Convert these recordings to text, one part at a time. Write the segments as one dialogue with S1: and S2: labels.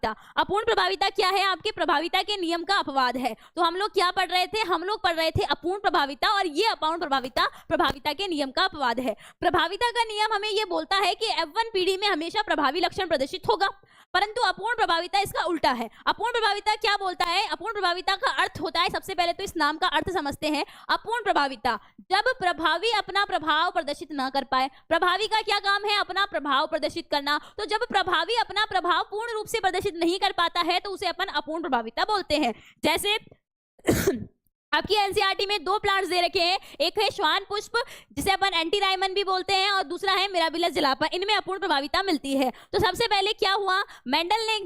S1: प्रभाविता। अपूर्ण प्रभाविता क्या है? आपके प्रभाविता के नियम का अपवाद है। तो हम लोग क्या पढ़ रहे थे? हम लोग पढ़ रहे थे अपूर्ण प्रभाविता, और ये अपूर्ण प्रभाविता प्रभाविता के नियम का अपवाद है। प्रभाविता का नियम हमें ये बोलता है कि F1 पीढ़ी में हमेशा प्रभावी लक्षण प्रदर्शित होगा, परंतु अपूर्ण प्रभाविता इसका उल्टा है। अपूर्ण प्रभाविता क्या बोलता है? अपूर्ण प्रभाविता का अर्थ होता है, सबसे पहले तो इस नाम का अर्थ समझते हैं। अपूर्ण प्रभाविता, जब प्रभावी अपना प्रभाव प्रदर्शित न कर पाए। प्रभावी का क्या काम है? अपना प्रभाव प्रदर्शित करना। तो जब प्रभावी अपना प्रभाव पूर्ण रूप से प्रदर्शित नहीं कर पाता है तो उसे अपन अपूर्ण प्रभाविता बोलते हैं। जैसे आपकी एनसीईआरटी में दो प्लांट्स दे रखे हैं, एक है श्वान पुष्प जिसे अपन एंटीराइमन भी बोलते हैं, और दूसरा है मिराबिलस जलापा। इनमें अपूर्ण प्रभाविता मिलती है। तो सबसे पहले क्या हुआ? मेंडल ने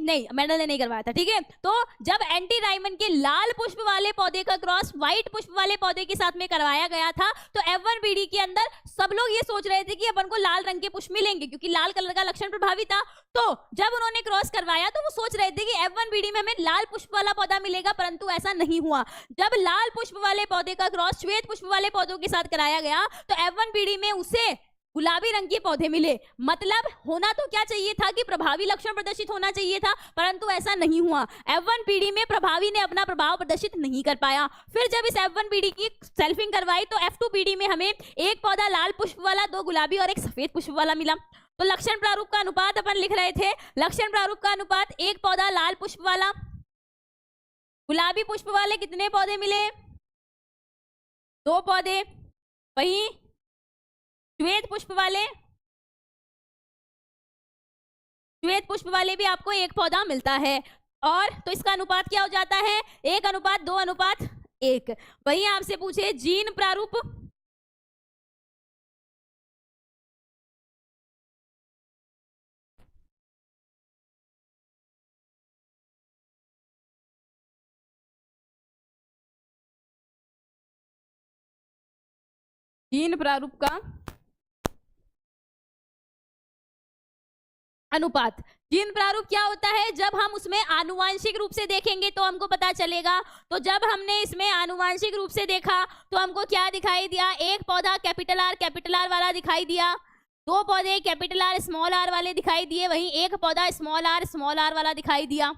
S1: नहीं करवाया था, ठीक है। तो जब एंटीराइमन के लाल पुष्प वाले पौधे का क्रॉस व्हाइट पुष्प वाले पौधे के साथ में करवाया गया था, तो F1 पीढ़ी के अंदर सब लोग ये सोच रहे थे कि अपन को लाल रंग के पुष्प मिलेंगे क्योंकि लाल कलर का लक्षण प्रभावी था। तो जब उन्होंने क्रॉस करवाया तो वो सोच रहे थे कि F1 पीढ़ी में हमें लाल पुष्प वाला पौधा मिलेगा, परंतु ऐसा नहीं हुआ। जब लाल पुष्प वाले पौधे का क्रॉस श्वेत पुष्प वाले पौधों के साथ कराया गया तो F1 पीढ़ी में उसे गुलाबी रंग के पौधे मिले। मतलब होना तो क्या चाहिए था कि प्रभावी लक्षण प्रदर्शित होना चाहिए था, परंतु ऐसा नहीं हुआ। F1 पीढ़ी में प्रभावी ने अपना प्रभाव प्रदर्शित नहीं कर पाया। फिर जब इस F1 पीढ़ी की सेल्फिंग करवाई तो F2 पीढ़ी में हमें एक पौधा लाल पुष्प वाला, दो गुलाबी और एक सफेद पुष्प वाला मिला। तो लक्षण प्रारूप का अनुपात अपन लिख रहे थे। लक्षण प्रारूप का अनुपात, एक पौधा लाल पुष्प वाला, गुलाबी पुष्प वाले कितने पौधे मिले? 2 पौधे। वहीं श्वेत पुष्प वाले भी आपको एक पौधा मिलता है। और तो इसका अनुपात क्या हो जाता है? 1:2:1। वहीं आपसे पूछे जीन प्रारूप, जीन प्रारूप का अनुपात। जीन प्रारूप क्या होता है? जब हम उसमें आनुवांशिक रूप से देखेंगे तो हमको पता चलेगा। तो जब हमने इसमें आनुवांशिक रूप से देखा तो हमको क्या दिखाई दिया? एक पौधा कैपिटल आर वाला दिखाई दिया, 2 पौधे कैपिटल आर स्मॉल आर वाले दिखाई दिए, वहीं एक पौधा स्मॉल आर वाला दिखाई दिया।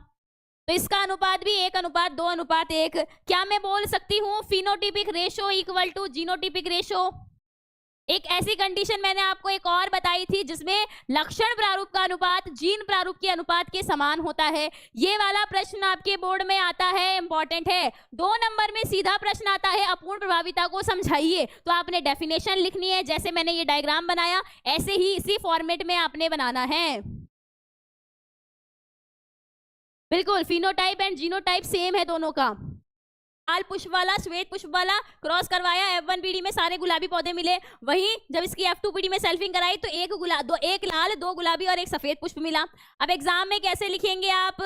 S1: तो इसका अनुपात भी 1:2:1। क्या मैं बोल सकती हूँ phenotypic ratio equal to genotypic ratio? एक ऐसी कंडीशन मैंने आपको एक और बताई थी जिसमें लक्षण प्रारूप का अनुपात जीन प्रारूप के अनुपात के समान होता है। ये वाला प्रश्न आपके बोर्ड में आता है, इंपॉर्टेंट है। 2 नंबर में सीधा प्रश्न आता है अपूर्ण प्रभाविता को समझाइए। तो आपने डेफिनेशन लिखनी है, जैसे मैंने ये डायग्राम बनाया ऐसे ही इसी फॉर्मेट में आपने बनाना है। बिल्कुल फिनोटाइप एंड जीनोटाइप सेम है दोनों का। लाल पुष्प वाला, श्वेत पुष्प वाला क्रॉस करवाया, F1 पीढ़ी में सारे गुलाबी पौधे मिले। वहीं जब इसकी F2 पीढ़ी में सेल्फिंग कराई तो एक लाल, 2 गुलाबी और एक सफेद पुष्प मिला। अब एग्जाम में कैसे लिखेंगे आप?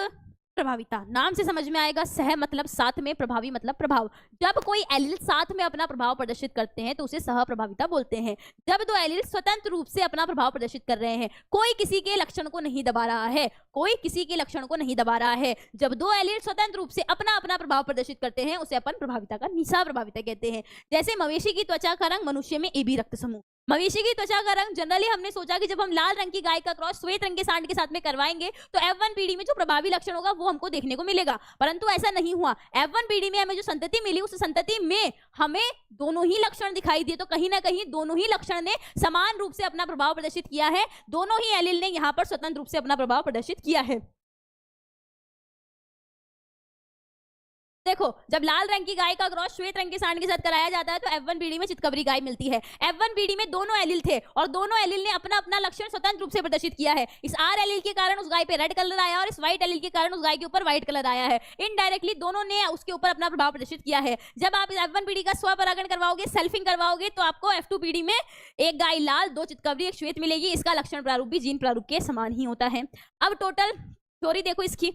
S1: प्रभाविता नाम से समझ में आएगा, सह मतलब साथ में, प्रभावी मतलब प्रभाव। जब कोई एलील साथ में अपना प्रभाव प्रदर्शित करते हैं तो उसे सह प्रभाविता बोलते हैं। जब 2 एलील स्वतंत्र रूप से अपना प्रभाव प्रदर्शित कर रहे हैं, कोई किसी के लक्षण को नहीं दबा रहा है, जब 2 एलील स्वतंत्र रूप से अपना अपना प्रभाव प्रदर्शित करते हैं उसे अपन प्रभाविता का निशा प्रभाविता कहते हैं। जैसे मवेशी की त्वचा का रंग, मनुष्य में AB रक्त समूह। मवेशी की त्वचा का रंग जनरली हमने सोचा कि जब हम लाल रंग की गाय का क्रॉस श्वेत रंग के सांड के साथ में करवाएंगे तो F1 पीढ़ी में जो प्रभावी लक्षण होगा वो हमको देखने को मिलेगा, परंतु ऐसा नहीं हुआ। F1 पीढ़ी में हमें जो संतति मिली उस संतति में हमें दोनों ही लक्षण दिखाई दिए। तो कहीं ना कहीं दोनों ही लक्षण ने समान रूप से अपना प्रभाव प्रदर्शित किया है, दोनों ही एलील ने यहाँ पर स्वतंत्र रूप से अपना प्रभाव प्रदर्शित किया है। देखो, जब लाल रंग की गाय का क्रॉस श्वेत रंग के सांड के साथ कराया जाता है तो F1 पीढ़ी में चितकबरी गाय मिलती है। F1 पीढ़ी में दोनों एलील थे और दोनों एलील ने अपना अपना लक्षण स्वतंत्र रूप से प्रदर्शित किया है। इस R एलील के कारण उस गाय पे रेड कलर आया और इस व्हाइट एलील के कारण उस गाय के ऊपर व्हाइट कलर आया है। इनडायरेक्टली दोनों ने उसके ऊपर अपना प्रभाव प्रदर्शित किया है। जब आप F1 पीढ़ी का स्वपरागण करवाओगे, सेल्फिंग करवाओगे, तो आपको F2 पीढ़ी में एक गाय लाल, 2 चितकबरी, एक श्वेत मिलेगी। इसका लक्षण प्रारूप भी जीन प्रारूप के समान ही होता है। अब टोटल थ्योरी देखो इसकी।